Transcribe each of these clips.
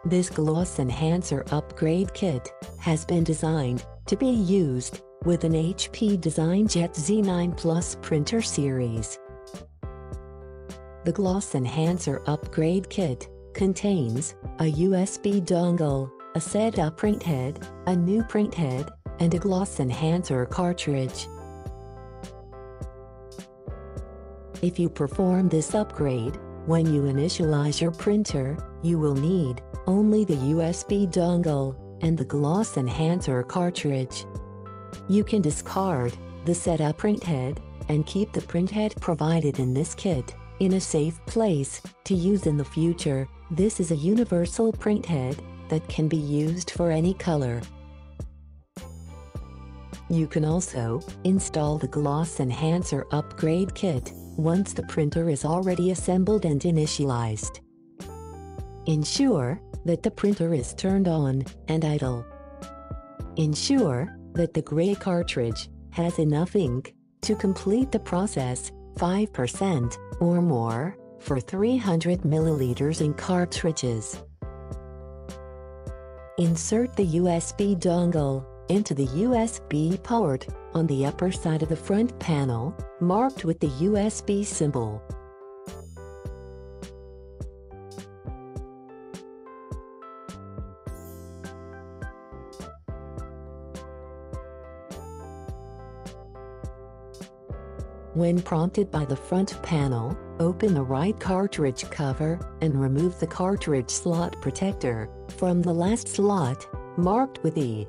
This gloss enhancer upgrade kit has been designed to be used with an HP DesignJet Z9+ printer series. The gloss enhancer upgrade kit contains a USB dongle, a Z9+ printhead, a new printhead, and a gloss enhancer cartridge. If you perform this upgrade, when you initialize your printer, you will need only the USB dongle and the gloss enhancer cartridge. You can discard the Z9+ printhead and keep the printhead provided in this kit in a safe place to use in the future. This is a universal printhead that can be used for any color. You can also install the gloss enhancer upgrade kit once the printer is already assembled and initialized. Ensure that the printer is turned on and idle. Ensure that the gray cartridge has enough ink to complete the process, 5% or more, for 300 milliliters in cartridges. Insert the USB dongle into the USB port on the upper side of the front panel, marked with the USB symbol. When prompted by the front panel, open the right cartridge cover and remove the cartridge slot protector from the last slot, marked with E.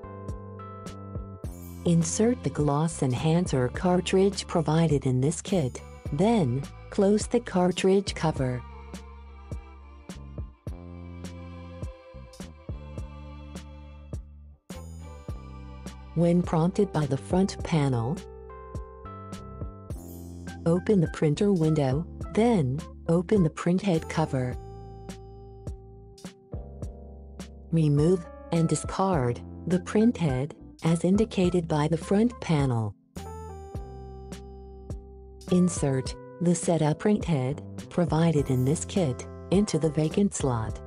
Insert the gloss enhancer cartridge provided in this kit, then close the cartridge cover. When prompted by the front panel, open the printer window, then open the printhead cover. Remove and discard the printhead as indicated by the front panel. Insert the Z9+ printhead provided in this kit into the vacant slot.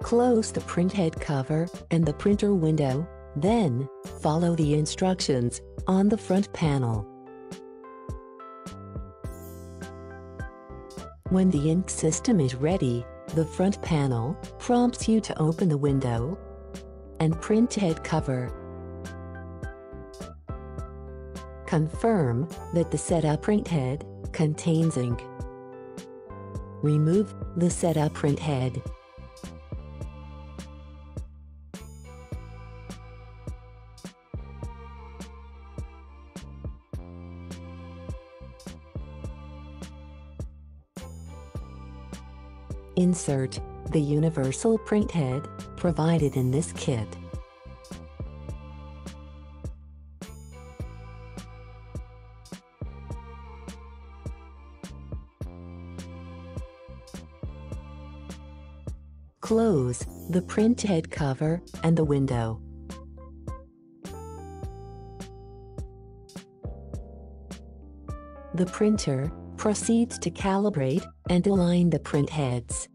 Close the printhead cover and the printer window, then follow the instructions on the front panel. When the ink system is ready, the front panel prompts you to open the window and printhead cover. Confirm that the Z9+ printhead contains ink. Remove the Z9+ printhead. Insert the universal printhead provided in this kit. Close the printhead cover and the window. The printer proceeds to calibrate and align the printheads.